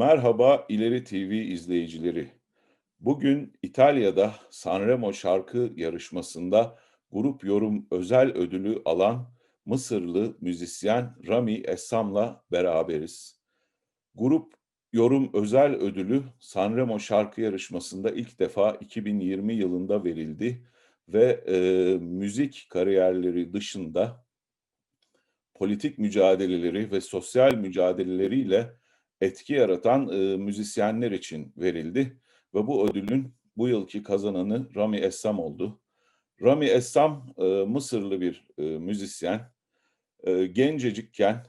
Merhaba İleri TV izleyicileri. Bugün İtalya'da Sanremo şarkı yarışmasında Grup Yorum özel ödülü alan Mısırlı müzisyen Rami Essam'la beraberiz. Grup Yorum özel ödülü Sanremo şarkı yarışmasında ilk defa 2020 yılında verildi ve müzik kariyerleri dışında politik mücadeleleri ve sosyal mücadeleleriyle etki yaratan müzisyenler için verildi ve bu ödülün bu yılki kazananı Rami Essam oldu. Rami Essam Mısırlı bir müzisyen. Gencecikken,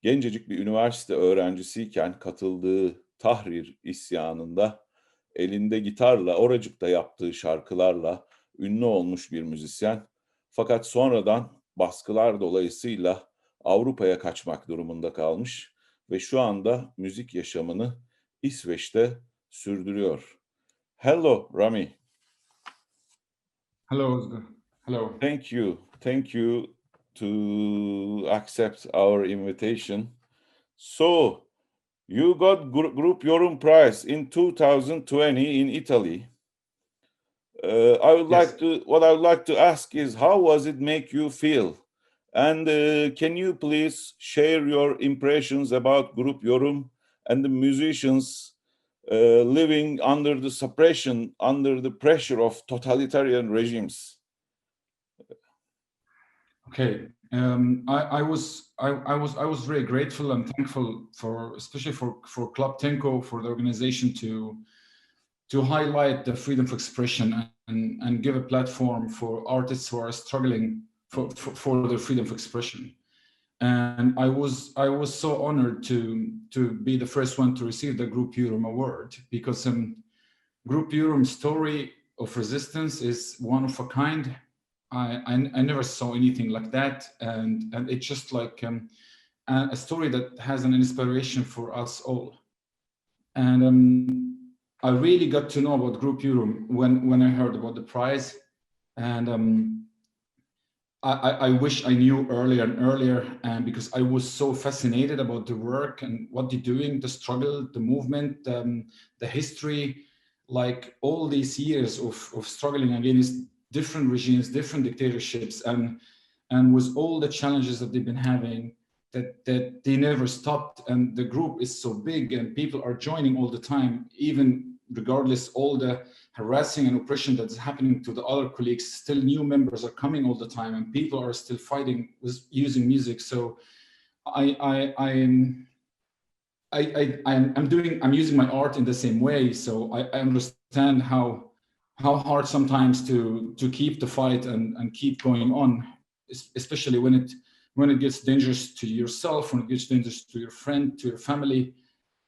gencecik bir üniversite öğrencisiyken katıldığı Tahrir isyanında elinde gitarla, oracıkta yaptığı şarkılarla ünlü olmuş bir müzisyen. Fakat sonradan baskılar dolayısıyla Avrupa'ya kaçmak durumunda kalmış ve şu anda müzik yaşamını İsveç'te sürdürüyor. Hello, Rami. Hello, Özgür. Hello. Thank you. Thank you to accept our invitation. So, you got Grup Yorum Prize in 2020 in Italy. Yes. What I would like to ask is, how was it make you feel? And can you please share your impressions about Grup Yorum and the musicians living under the suppression, under the pressure of totalitarian regimes? Okay. I was very grateful and thankful for, especially for Club Tenko, for the organization to highlight the freedom of expression and give a platform for artists who are struggling for their freedom of expression. And I was so honored to be the first one to receive the Grup Yorum award, because Grup Yorum's story of resistance is one of a kind. I never saw anything like that, and it's just like a story that has an inspiration for us all. And I really got to know about Grup Yorum when I heard about the prize, and I wish I knew earlier and earlier, and because I was so fascinated about the work and what they're doing, the struggle, the movement, the history, like all these years of struggling against different regimes, different dictatorships, and with all the challenges that they've been having, that they never stopped. And the group is so big and people are joining all the time, even regardless all the harassing and oppression that's happening to the other colleagues. Still new members are coming all the time and people are still fighting with using music. So I'm using my art in the same way. So I understand how hard sometimes to keep the fight and keep going on, especially when it gets dangerous to yourself, when it gets dangerous to your friend, to your family.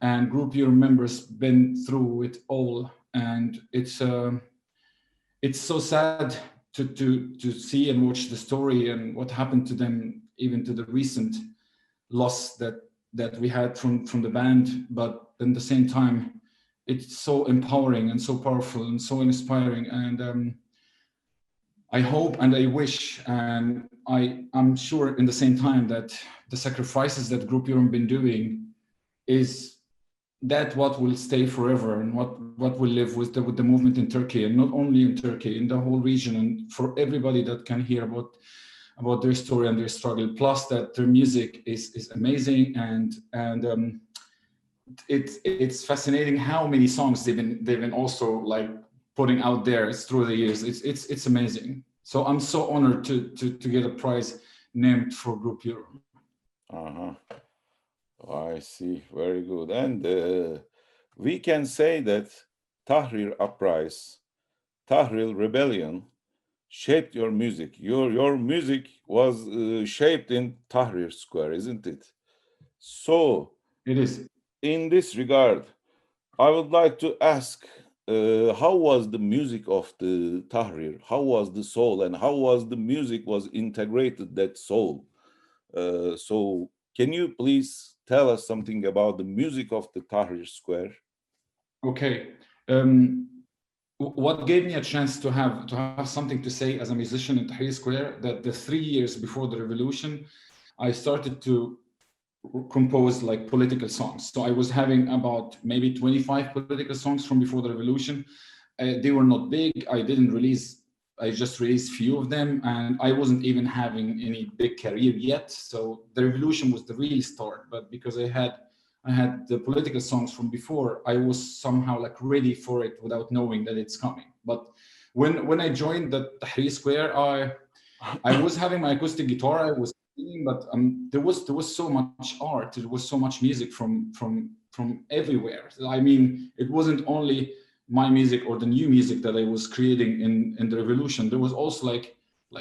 And Grup Yorum members been through it all, and it's so sad to see and watch the story and what happened to them, even to the recent loss that we had from the band. But at the same time, it's so empowering and so powerful and so inspiring. And I hope and I wish, and I'm sure in the same time, that the sacrifices that Grup Yorum been doing is that what will stay forever, and what will live with the movement in Turkey, and not only in Turkey, in the whole region, and for everybody that can hear about their story and their struggle. Plus that their music is amazing, and it's fascinating how many songs they've been also like putting out there through the years. It's amazing. So I'm so honored to get a prize named for Grup Yorum. Uh-huh. I see. Very good. And we can say that Tahrir uprising, Tahrir rebellion shaped your music. Your music was shaped in Tahrir Square, isn't it? So, It is. in this regard, I would like to ask, how was the music of the Tahrir? How was the soul, and how was the music was integrated that soul? So, can you please tell us something about the music of the Tahrir Square? Okay. What gave me a chance to have something to say as a musician in Tahrir Square, that the 3 years before the revolution, I started to composed like political songs. So I was having about maybe 25 political songs from before the revolution. They were not big. I just released few of them, and I wasn't even having any big career yet. So the revolution was the real start. But because I had the political songs from before, I was somehow like ready for it without knowing that it's coming. But when I joined the Tahrir Square, I was having my acoustic guitar. I was singing, but there was so much art. There was so much music from everywhere. I mean, it wasn't only my music or the new music that I was creating in the revolution. There was also like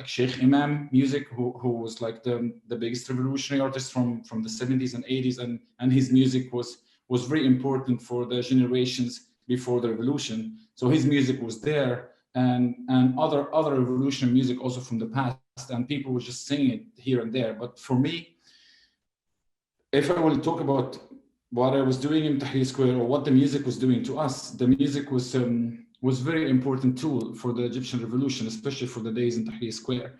Sheikh Imam music, who was like the biggest revolutionary artist from the 70s and 80s, and his music was very important for the generations before the revolution. So his music was there, and other revolutionary music also from the past, and people were just singing it here and there. But for me, if I will talk about what I was doing in Tahrir Square, or what the music was doing to us, the music was very important tool for the Egyptian revolution, especially for the days in Tahrir Square.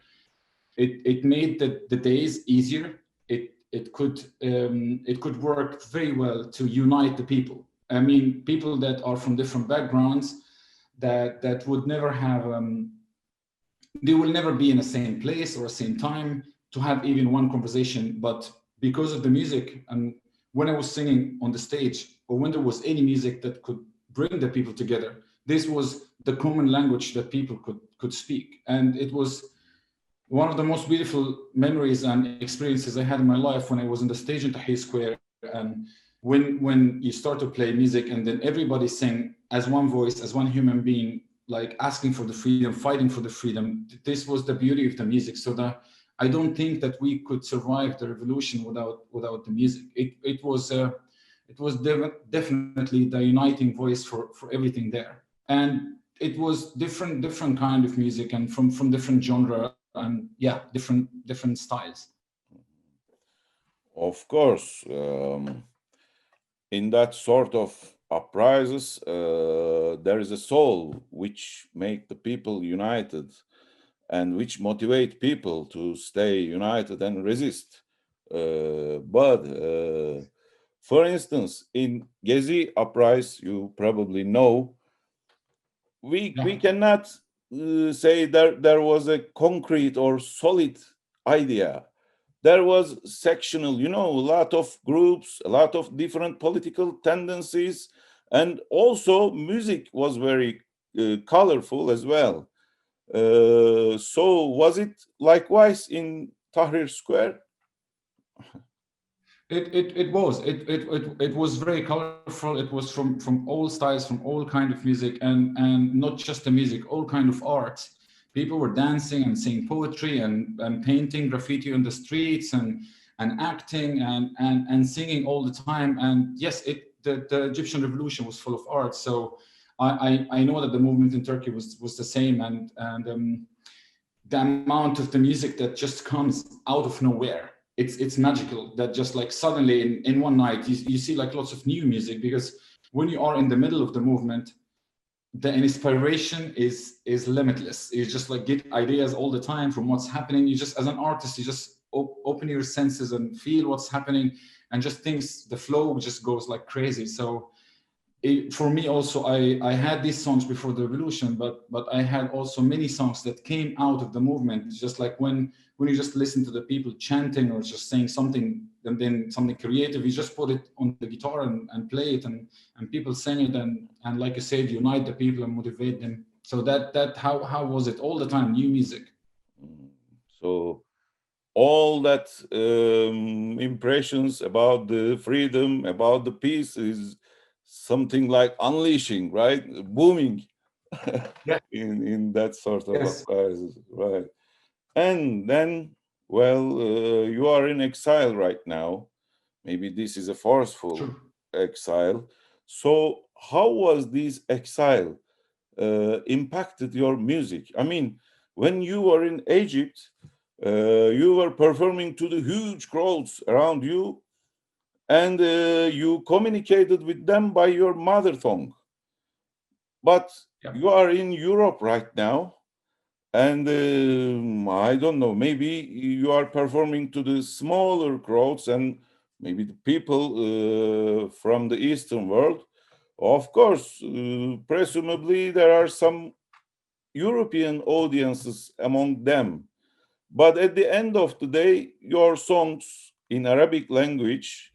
It made the days easier. It could work very well to unite the people. I mean, people that are from different backgrounds, that would never have, they will never be in the same place or the same time to have even one conversation. But because of the music, and when I was singing on the stage, or when there was any music that could bring the people together, this was the common language that people could speak. And it was one of the most beautiful memories and experiences I had in my life, when I was on the stage in Tahrir Square, and when you start to play music and then everybody sing as one voice, as one human being, like asking for the freedom, fighting for the freedom. This was the beauty of the music. So that I don't think that we could survive the revolution without the music. It was definitely the uniting voice for everything there. And it was different kind of music, and from different genre, and yeah, different styles. Of course, in that sort of uprisings, there is a soul which make the people united, and which motivate people to stay united and resist. But for instance, in Gezi uprising, you probably know, we cannot say there was a concrete or solid idea. There was sectional, a lot of groups, a lot of different political tendencies, and also music was very colorful as well. So was it likewise in Tahrir Square? It was very colorful. It was from all styles, from all kind of music, and not just the music, all kind of art. People were dancing and saying poetry and painting graffiti on the streets, and acting and singing all the time. And yes, the Egyptian revolution was full of art. So I know that the movement in Turkey was the same, and the amount of the music that just comes out of nowhere. It's magical, that just like suddenly in one night you see like lots of new music, because when you are in the middle of the movement, the inspiration is limitless. You just like get ideas all the time from what's happening. You just, as an artist, you just open your senses and feel what's happening, and just things, the flow just goes like crazy. So for me also, I had these songs before the revolution, but I had also many songs that came out of the movement. Just like when you just listen to the people chanting or just saying something, and then something creative, you just put it on the guitar and play it, and people sing it, and like you said, unite the people and motivate them. So that how was it all the time, new music. So all that impressions about the freedom, about the peace, is something like unleashing, right? Booming. Yeah. in that sort of Yes. uprising, right? And then, well, you are in exile right now. Maybe this is a forceful Sure. exile. So how was this exile impacted your music? I mean, when you were in Egypt, you were performing to the huge crowds around you, and you communicated with them by your mother tongue. But Yeah. you are in Europe right now, and I don't know, maybe you are performing to the smaller crowds, and maybe the people from the Eastern world. Of course, presumably there are some European audiences among them. But at the end of the day, your songs in Arabic language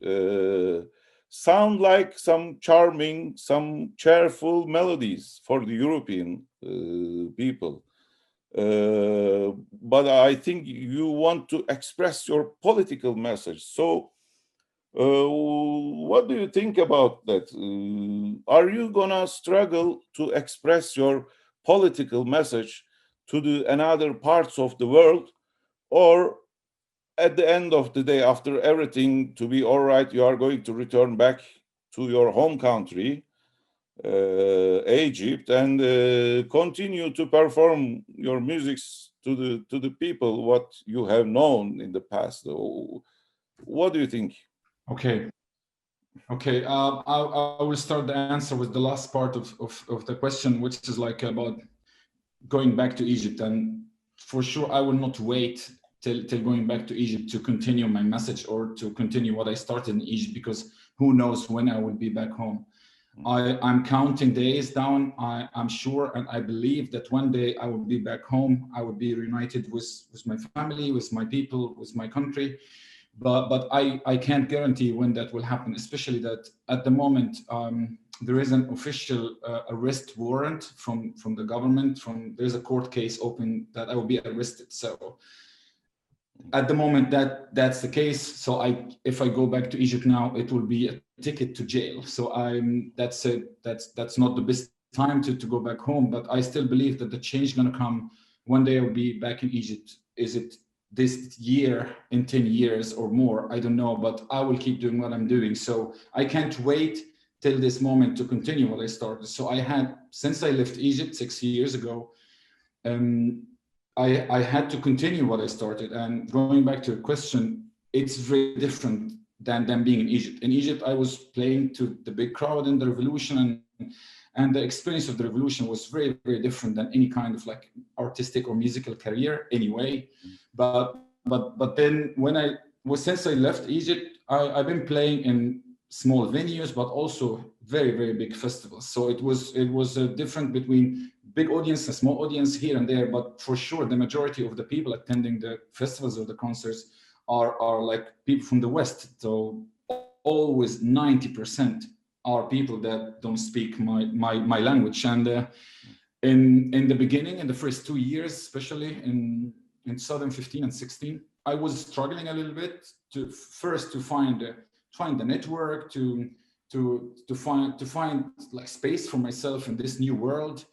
sound like some charming, some cheerful melodies for the European people. But I think you want to express your political message. So, what do you think about that? Are you gonna struggle to express your political message to the another parts of the world, or at the end of the day, after everything to be all right, you are going to return back to your home country, Egypt, and continue to perform your music to the people what you have known in the past? What do you think? Okay. Okay. I will start the answer with the last part of the question, which is like about going back to Egypt. And for sure, I will not wait till going back to Egypt to continue my message or to continue what I started in Egypt, because who knows when I will be back home. I'm counting days down. I'm sure and I believe that one day I will be back home. I will be reunited with my family, with my people, with my country. But I can't guarantee when that will happen, especially that at the moment there is an official arrest warrant from the government. There's a court case open that I will be arrested. So at the moment that's the case. So if I go back to Egypt now, it will be a ticket to jail. So that's not the best time to go back home. But I still believe that the change gonna come one day. I'll be back in Egypt. Is it this year, in 10 years or more? I don't know, but I will keep doing what I'm doing. So I can't wait till this moment to continue what I started. So since I left Egypt 6 years ago, I had to continue what I started. And going back to your question, it's very different than being in Egypt. In Egypt, I was playing to the big crowd in the revolution, and the experience of the revolution was very, very different than any kind of like artistic or musical career anyway. But then since I left Egypt, I've been playing in small venues, but also very, very big festivals. So it was a difference between big audience and small audience here and there. But for sure, the majority of the people attending the festivals or the concerts are like people from the West. So always 90% are people that don't speak my language. And in the beginning, in the first 2 years, especially in 2015 and 16, I was struggling a little bit to find the network, to find like space for myself in this new world,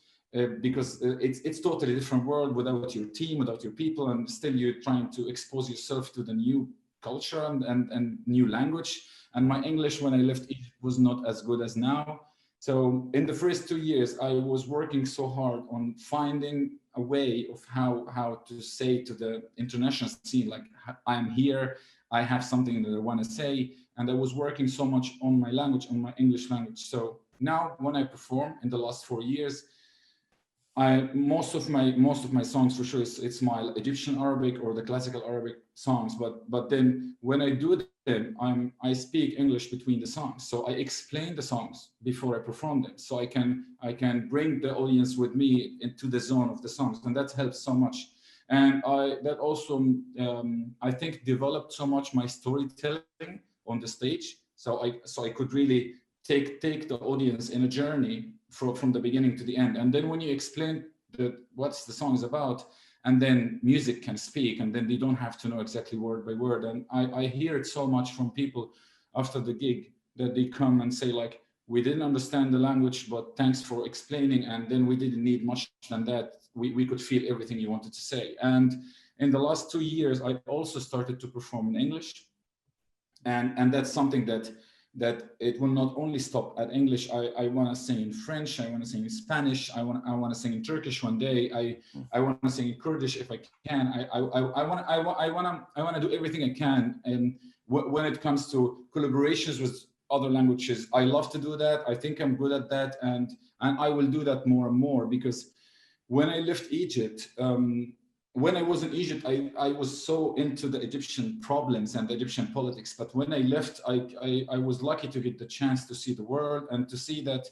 because it's totally different world without your team, without your people, and still you're trying to expose yourself to the new culture and new language. And my English when I left Egypt was not as good as now. So in the first 2 years, I was working so hard on finding a way of how to say to the international scene, like, I'm here, I have something that I want to say. And I was working so much on my language, on my English language. So now when I perform in the last 4 years, most of my songs, for sure, it's my Egyptian Arabic or the classical Arabic songs. But then when I do them, I speak English between the songs. So I explain the songs before I perform them. So I can bring the audience with me into the zone of the songs, and that helps so much. And that also I think developed so much my storytelling on the stage. So I could really take the audience in a journey from the beginning to the end. And then when you explain what's the song is about, and then music can speak, and then they don't have to know exactly word by word. And I hear it so much from people after the gig that they come and say, like, we didn't understand the language, but thanks for explaining. And then we didn't need much than that. We could feel everything you wanted to say. And in the last 2 years, I also started to perform in English. And that's something that it will not only stop at English. I want to sing in French. I want to sing in Spanish. I want to sing in Turkish one day. I want to sing in Kurdish if I can. I want to do everything I can. And when it comes to collaborations with other languages, I love to do that. I think I'm good at that, and I will do that more and more, because when I left Egypt, when I was in Egypt, I was so into the Egyptian problems and the Egyptian politics. But when I left, I was lucky to get the chance to see the world and to see that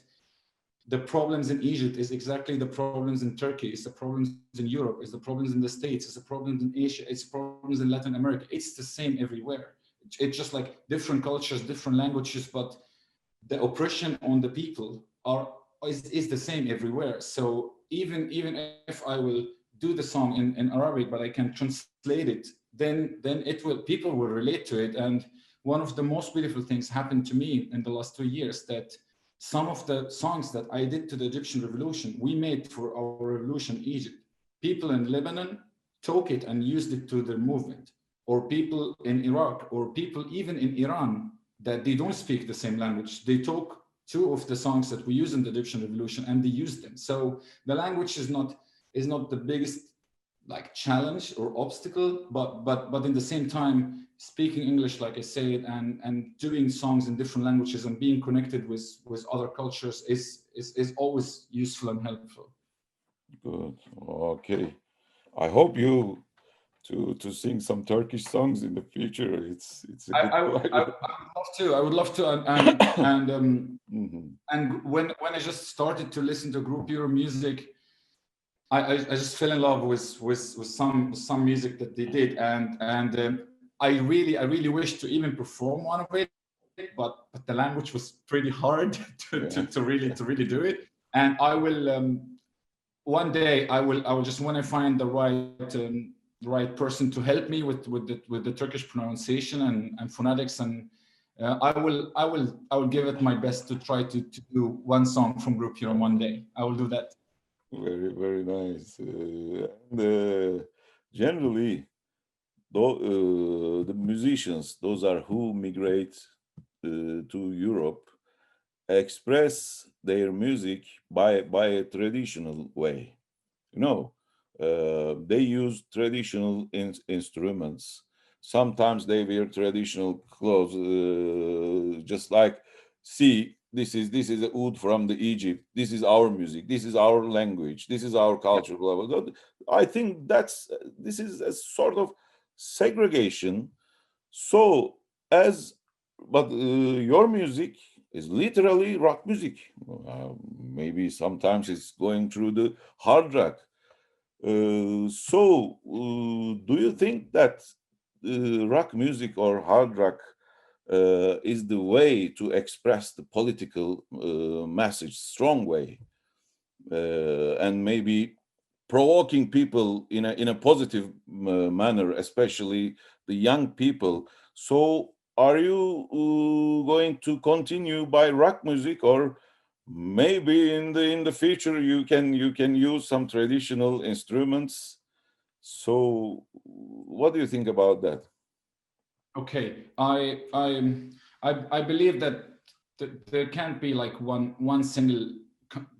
the problems in Egypt is exactly the problems in Turkey, it's the problems in Europe, it's the problems in the States, it's the problems in Asia, it's problems in Latin America. It's the same everywhere. It's just like different cultures, different languages, but the oppression on the people is the same everywhere. So even if I will do the song in Arabic, but I can translate it, then people will relate to it. And one of the most beautiful things happened to me in the last 2 years, that some of the songs that I did to the Egyptian revolution, we made for our revolution in Egypt. People in Lebanon took it and used it to their movement, or people in Iraq, or people even in Iran that they don't speak the same language. They took two of the songs that we use in the Egyptian revolution and they used them. So the language is not the biggest like challenge or obstacle, but in the same time, speaking English, like I said, and doing songs in different languages and being connected with other cultures is always useful and helpful. Good. Okay. I hope you to sing some Turkish songs in the future. It's a good I would love to, and Mhm. and when I just started to listen to Grup Yorum music, I just fell in love with some music that they did, and I really wish to even perform one of it, but the language was pretty hard to really do it. And I will one day I will just, when I find the right person to help me with the Turkish pronunciation and phonetics, and I will give it my best to try to do one song from Grup Yorum one day. I will do that. Very, very nice. And generally, the musicians, those are who migrate to Europe, express their music by a traditional way. You know, they use traditional instruments. Sometimes they wear traditional clothes, just like, see, this is a wood from the Egypt. This is our music. This is our language. This is our culture. Blah, blah, blah. I think this is a sort of segregation. So as but your music is literally rock music. Maybe sometimes it's going through the hard rock. Do you think that rock music or hard rock is the way to express the political message, strong way, and maybe provoking people in a positive manner, especially the young people? So, are you going to continue by rock music, or maybe in the future you can use some traditional instruments? So, what do you think about that? Okay, I believe that there can't be like one single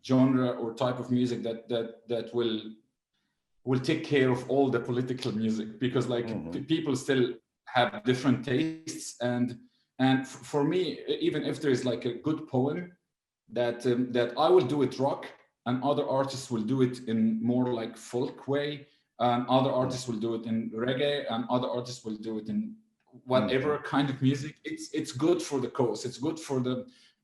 genre or type of music that will take care of all the political music, because like people still have different tastes, and for me, even if there is like a good poem that I will do it rock, and other artists will do it in more like folk way, and other artists will do it in reggae, and other artists will do it in whatever kind of music. It's good for the cause. It's good for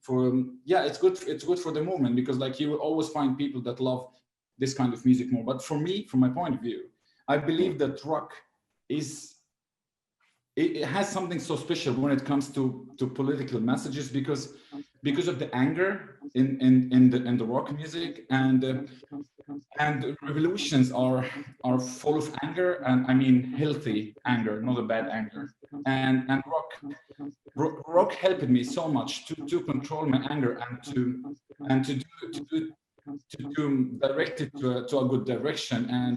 it's good for the movement, because like you will always find people that love this kind of music more. But for me, from my point of view, I believe that rock it has something so special when it comes to political messages, because of the anger in the rock music, and revolutions are full of anger, and I mean healthy anger, not a bad anger. And rock helped me so much to control my anger, and to direct it to a good direction. And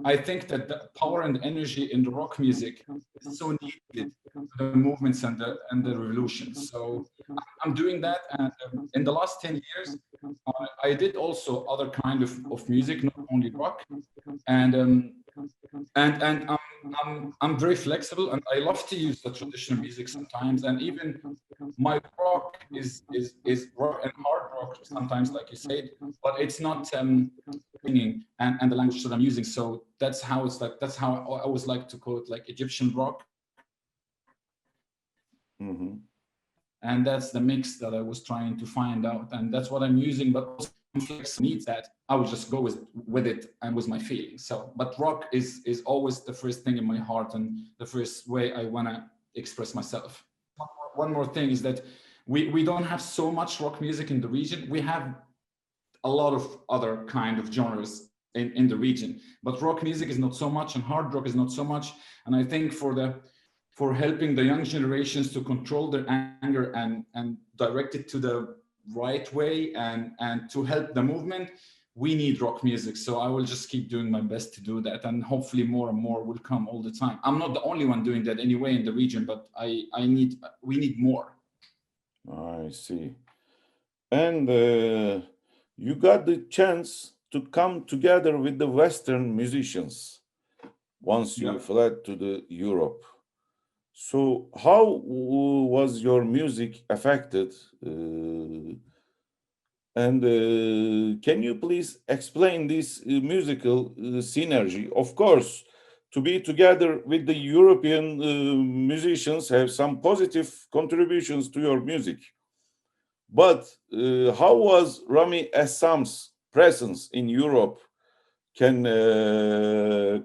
I think that the power and energy in the rock music is so needed for the movements and the revolutions. So I'm doing that, and in the last 10 years, I did also other kind of music, not only rock, and I'm very flexible, and I love to use the traditional music sometimes, and even my rock is rock and hard rock sometimes, like you said, but singing and the language that I'm using. So that's how it's like, that's how I always like to call it, like Egyptian rock. Mm-hmm. And that's the mix that I was trying to find out, and that's what I'm using. But also Flex needs that. I would just go with it and with my feelings. So, but rock is always the first thing in my heart and the first way I want to express myself. One more thing is that we don't have so much rock music in the region. We have a lot of other kind of genres in the region, but rock music is not so much, and hard rock is not so much. And I think for helping the young generations to control their anger and direct it to the right way and to help the movement, we need rock music. So I will just keep doing my best to do that, and hopefully more and more will come all the time. I'm not the only one doing that anyway in the region, but we need more. I see. And you got the chance to come together with the Western musicians once you fled to the Europe. So how was your music affected? And can you please explain this musical synergy? Of course, to be together with the European musicians have some positive contributions to your music. But how was Rami Essam's presence in Europe can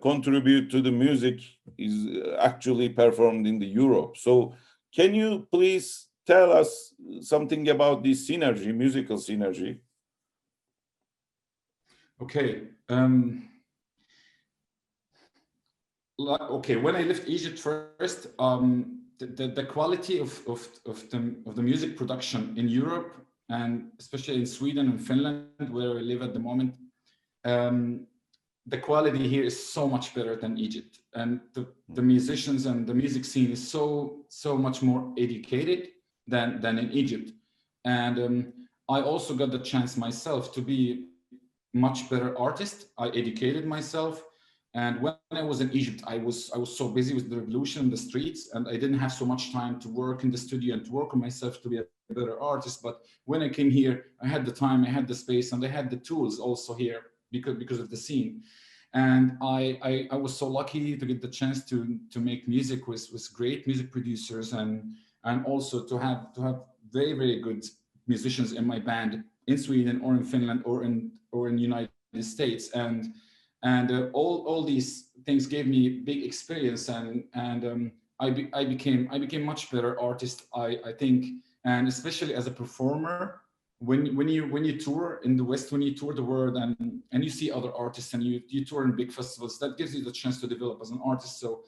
contribute to the music is actually performed in the Europe? So can you please tell us something about this synergy, musical synergy? Okay. Okay, when I left Egypt first, the quality of the music production in Europe, and especially in Sweden and Finland, where I live at the moment, the quality here is so much better than Egypt, and the musicians and the music scene is so much more educated than in Egypt. And I also got the chance myself to be much better artist. I educated myself. And when I was in Egypt, I was so busy with the revolution in the streets, and I didn't have so much time to work in the studio and to work on myself to be a better artist. But when I came here, I had the time, I had the space, and I had the tools also here because of the scene. And I was so lucky to get the chance to make music with great music producers, and also to have very, very good musicians in my band in Sweden or in Finland or in United States. And all these things gave me big experience, and I became much better artist, I think. And especially as a performer, when you tour in the West, when you tour the world and you see other artists and you tour in big festivals, that gives you the chance to develop as an artist. So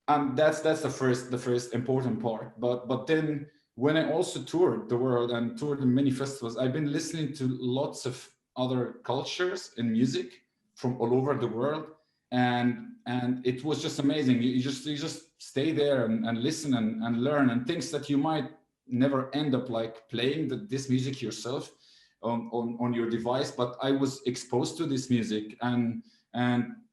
that's the first important part. But then when I also toured the world and toured in many festivals, I've been listening to lots of other cultures in music from all over the world, and it was just amazing. You just stay there and listen and learn, and things that you might never end up like playing this music yourself on your device. But I was exposed to this music, and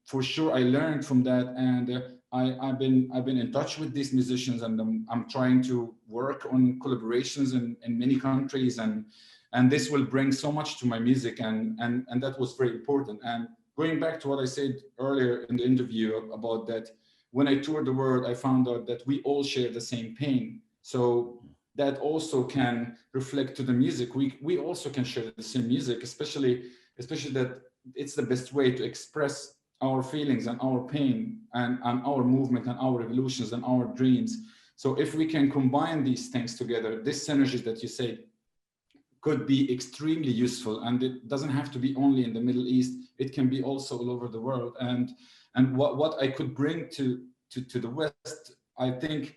for sure I learned from that. And I've been in touch with these musicians, and I'm trying to work on collaborations in many countries, and this will bring so much to my music, and that was very important. And going back to what I said earlier in the interview about that, when I toured the world, I found out that we all share the same pain. So that also can reflect to the music. We also can share the same music, especially that it's the best way to express our feelings and our pain and our movement and our revolutions and our dreams. So if we can combine these things together, this synergy that you say could be extremely useful, and it doesn't have to be only in the Middle East. It can be also all over the world. And what I could bring to the West, I think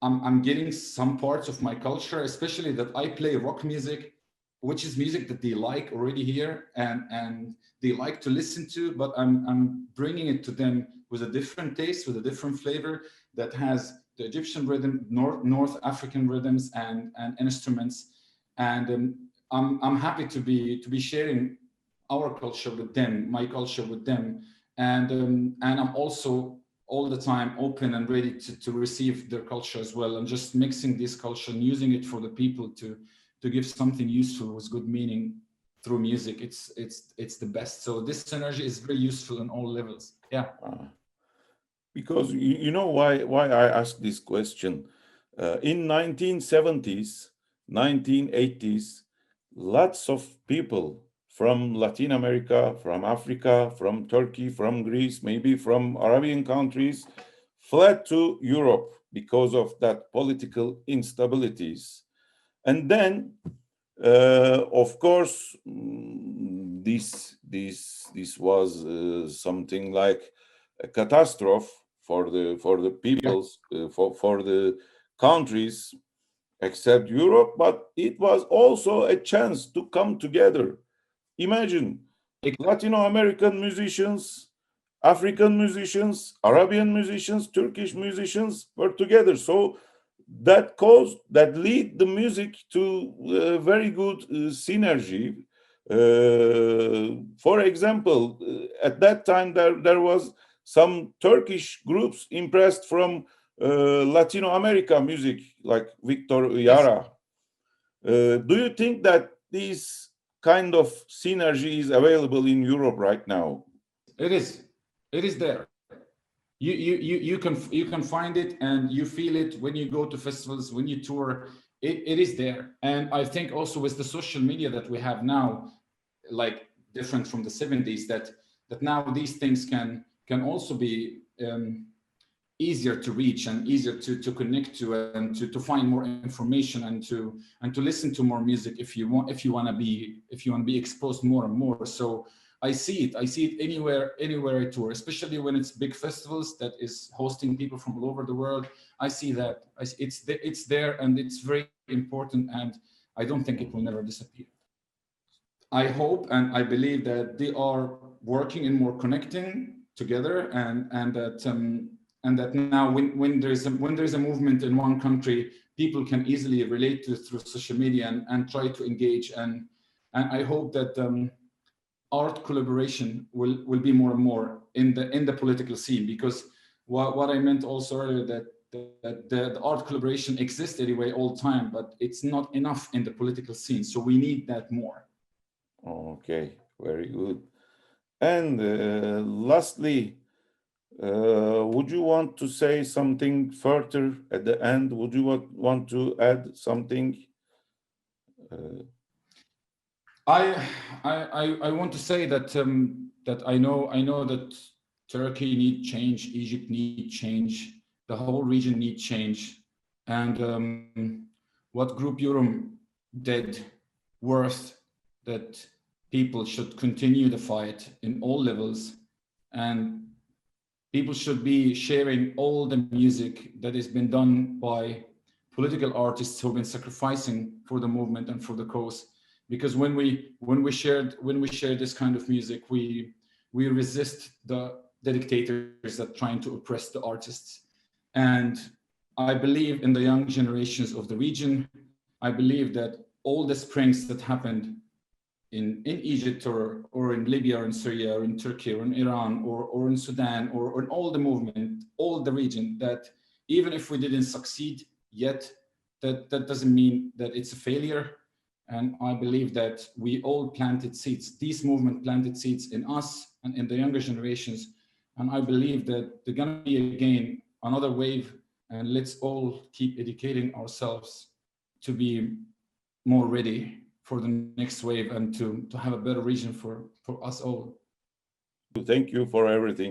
I'm getting some parts of my culture, especially that I play rock music, which is music that they like already here and they like to listen to, but I'm bringing it to them with a different taste, with a different flavor that has the Egyptian rhythm, North African rhythms and instruments. And I'm happy to be sharing our culture with them, my culture with them, and I'm also all the time open and ready to receive their culture as well, and just mixing this culture and using it for the people to give something useful with good meaning. through music, it's the best. So this synergy is very useful in all levels. Yeah. Because you know why I asked this question. In 1970s, 1980s, lots of people from Latin America, from Africa, from Turkey, from Greece, maybe from Arabian countries, fled to Europe because of that political instabilities. And then, of course, this was something like a catastrophe for the peoples, for the countries except Europe, but it was also a chance to come together. Imagine Latino American musicians, African musicians, Arabian musicians, Turkish musicians were together. So that lead the music to very good synergy. For example, at that time there was some Turkish groups impressed from Latino America music, like Victor Yara. Do you think that this kind of synergy is available in Europe right now? It is there. You can find it and you feel it when you go to festivals, when you tour. It is there. And I think also with the social media that we have now, like different from the 70s, that now these things can also be easier to reach and easier to connect to, and to find more information, and to listen to more music if you want to be exposed more and more. So I see it anywhere I tour, especially when it's big festivals that is hosting people from all over the world. I see that it's there, and it's very important, and I don't think it will never disappear. I hope and I believe that they are working in more connecting together, and that now when there's a movement in one country, people can easily relate to it through social media and try to engage, and I hope that art collaboration will be more and more in the political scene, because what I meant also earlier, that the art collaboration exists anyway all the time, but it's not enough in the political scene, so we need that more. Okay, very good. And lastly, would you want to say something further at the end? Would you want to add something? I want to say that that I know that Turkey needs change, Egypt needs change, the whole region needs change, and what Grup Yorum did worth that people should continue the fight in all levels, and people should be sharing all the music that has been done by political artists who have been sacrificing for the movement and for the cause. Because when we share this kind of music, we resist the dictators that trying to oppress the artists. And I believe in the young generations of the region. I believe that all the springs that happened in Egypt or in Libya or in Syria or in Turkey or in Iran or in Sudan or in all the movement, all the region, that even if we didn't succeed yet, that doesn't mean that it's a failure. And I believe that we all planted seeds. This movement planted seeds in us and in the younger generations. And I believe that there's gonna be again another wave, and let's all keep educating ourselves to be more ready for the next wave and to have a better region for us all. Thank you for everything.